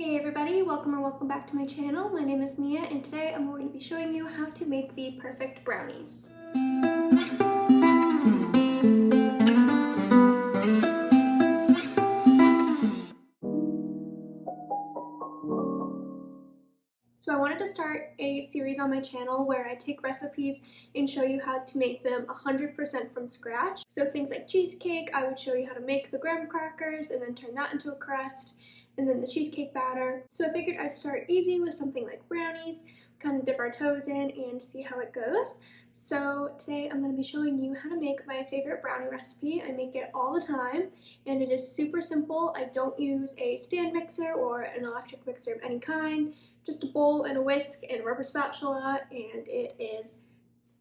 Hey everybody, welcome back to my channel. My name is Mia and today I'm going to be showing you how to make the perfect brownies. So I wanted to start a series on my channel where I take recipes and show you how to make them 100% from scratch. So things like cheesecake, I would show you how to make the graham crackers and then turn that into a crust, and then the cheesecake batter. So I figured I'd start easy with something like brownies, kind of dip our toes in and see how it goes. So today I'm going to be showing you how to make my favorite brownie recipe. I make it all the time and it is super simple. I don't use a stand mixer or an electric mixer of any kind. Just a bowl and a whisk and a rubber spatula, and it is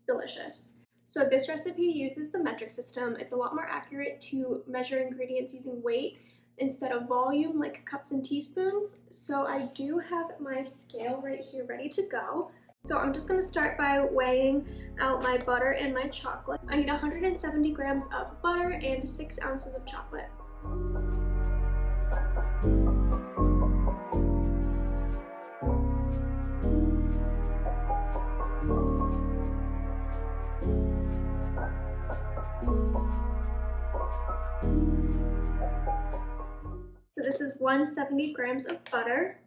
delicious. So this recipe uses the metric system. It's a lot more accurate to measure ingredients using weight instead of volume like cups and teaspoons. So I do have my scale right here ready to go. So I'm just going to start by weighing out my butter and my chocolate. I need 170 grams of butter and 6 ounces of chocolate. So this is 170 grams of butter.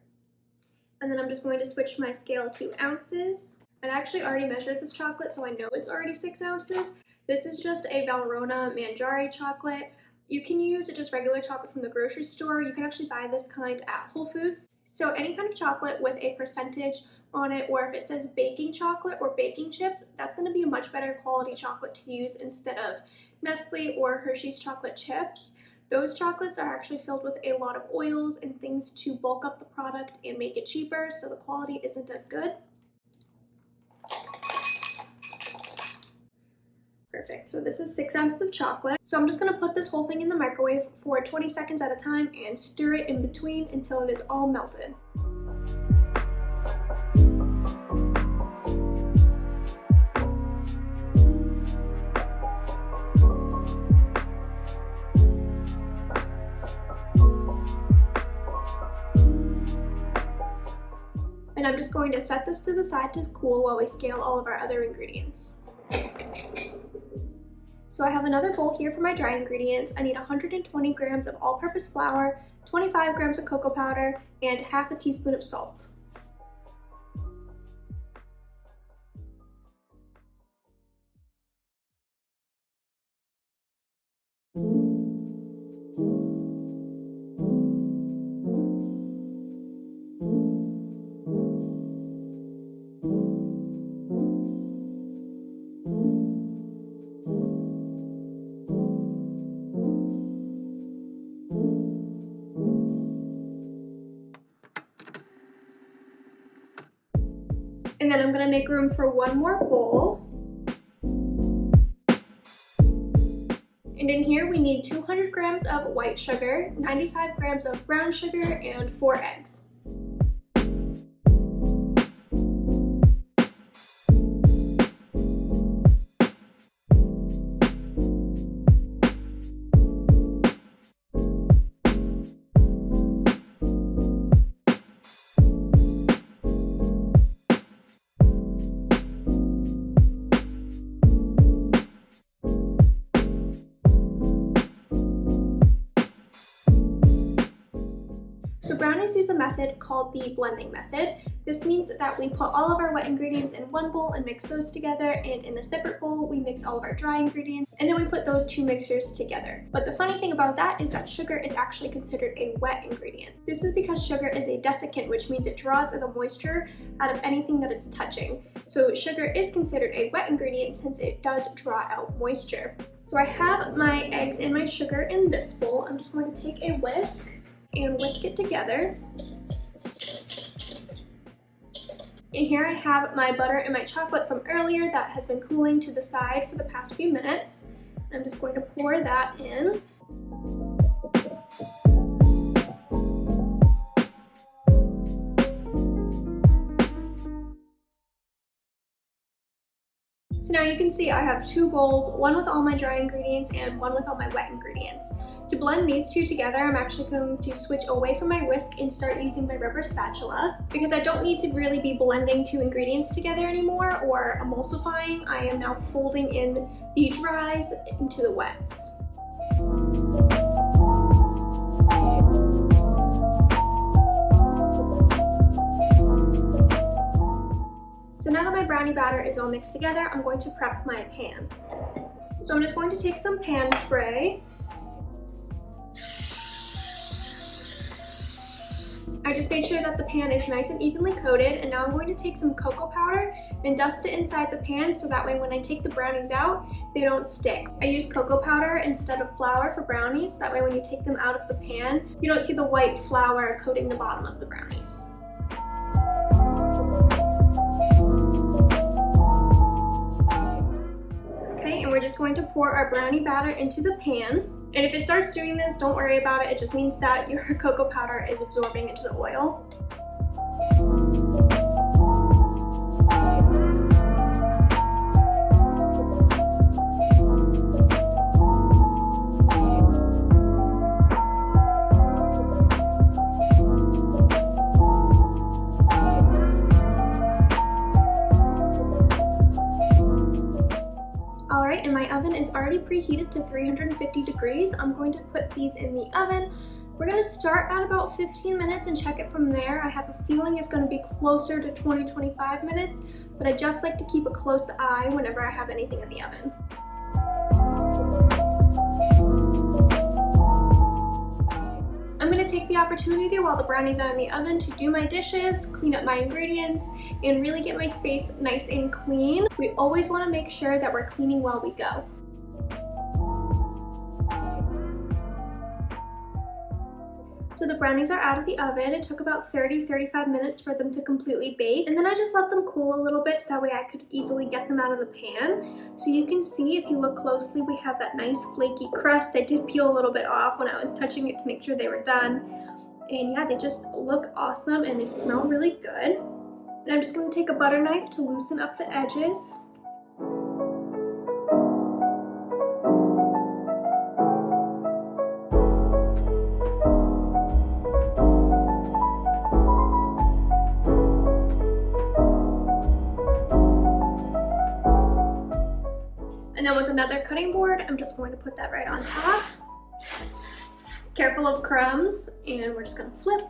And then I'm just going to switch my scale to ounces. I actually already measured this chocolate, so I know it's already 6 ounces. This is just a Valrhona Mangiare chocolate. You can use just regular chocolate from the grocery store. You can actually buy this kind at Whole Foods. So any kind of chocolate with a percentage on it, or if it says baking chocolate or baking chips, that's going to be a much better quality chocolate to use instead of Nestle or Hershey's chocolate chips. Those chocolates are actually filled with a lot of oils and things to bulk up the product and make it cheaper, so the quality isn't as good. Perfect, so this is 6 ounces of chocolate. So I'm just going to put this whole thing in the microwave for 20 seconds at a time and stir it in between until it is all melted. And I'm just going to set this to the side to cool while we scale all of our other ingredients. So I have another bowl here for my dry ingredients. I need 120 grams of all-purpose flour, 25 grams of cocoa powder, and half a teaspoon of salt. And then I'm going to make room for one more bowl. And in here we need 200 grams of white sugar, 95 grams of brown sugar, and 4 eggs. So brownies use a method called the blending method. This means that we put all of our wet ingredients in one bowl and mix those together, and in a separate bowl we mix all of our dry ingredients, and then we put those two mixtures together. But the funny thing about that is that sugar is actually considered a wet ingredient. This is because sugar is a desiccant, which means it draws the moisture out of anything that it's touching. So sugar is considered a wet ingredient since it does draw out moisture. So I have my eggs and my sugar in this bowl. I'm just going to take a whisk and whisk it together. And here I have my butter and my chocolate from earlier that has been cooling to the side for the past few minutes. I'm just going to pour that in. So So now you can see I have 2 bowls, one with all my dry ingredients and one with all my wet ingredients. To blend these 2 together, I'm actually going to switch away from my whisk and start using my rubber spatula because I don't need to really be blending 2 ingredients together anymore or emulsifying. I am now folding in the dries into the wets. So now that my brownie batter is all mixed together, I'm going to prep my pan. So I'm just going to take some pan spray. I just made sure that the pan is nice and evenly coated, and now I'm going to take some cocoa powder and dust it inside the pan so that way when I take the brownies out, they don't stick. I use cocoa powder instead of flour for brownies, so that way when you take them out of the pan, you don't see the white flour coating the bottom of the brownies. Okay, and we're just going to pour our brownie batter into the pan. And if it starts doing this, don't worry about it. It just means that your cocoa powder is absorbing into the oil. Alright, and my oven is already preheated to 350 degrees. I'm going to put these in the oven. We're going to start at about 15 minutes and check it from there. I have a feeling it's going to be closer to 20-25 minutes, but I just like to keep a close eye whenever I have anything in the oven. I'm going to take the opportunity while the brownies are in the oven to do my dishes, clean up my ingredients, and really get my space nice and clean. We always want to make sure that we're cleaning while we go. So the brownies are out of the oven. It took about 30-35 minutes for them to completely bake. And then I just let them cool a little bit so that way I could easily get them out of the pan. So you can see, if you look closely, we have that nice flaky crust. I did peel a little bit off when I was touching it to make sure they were done. And yeah, they just look awesome and they smell really good. And I'm just going to take a butter knife to loosen up the edges. And then with another cutting board, I'm just going to put that right on top. Careful of crumbs, and we're just going to flip.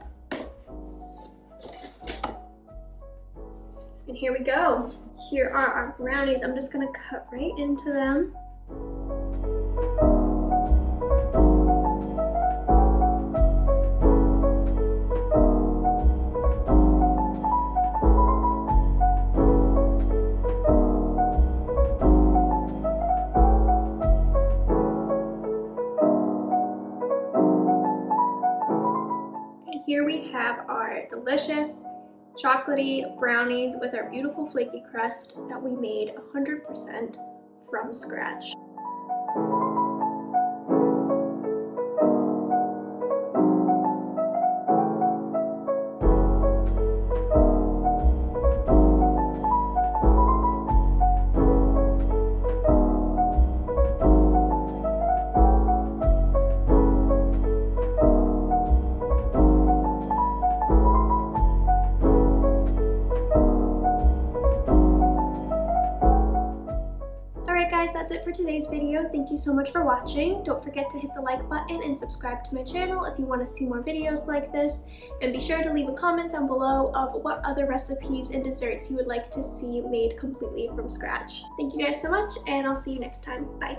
And here we go. Here are our brownies. I'm just going to cut right into them. Here we have our delicious chocolatey brownies with our beautiful flaky crust that we made 100% from scratch. That's it for today's video. Thank you so much for watching. Don't forget to hit the like button and subscribe to my channel if you want to see more videos like this. And be sure to leave a comment down below of what other recipes and desserts you would like to see made completely from scratch. Thank you guys so much, and I'll see you next time. Bye.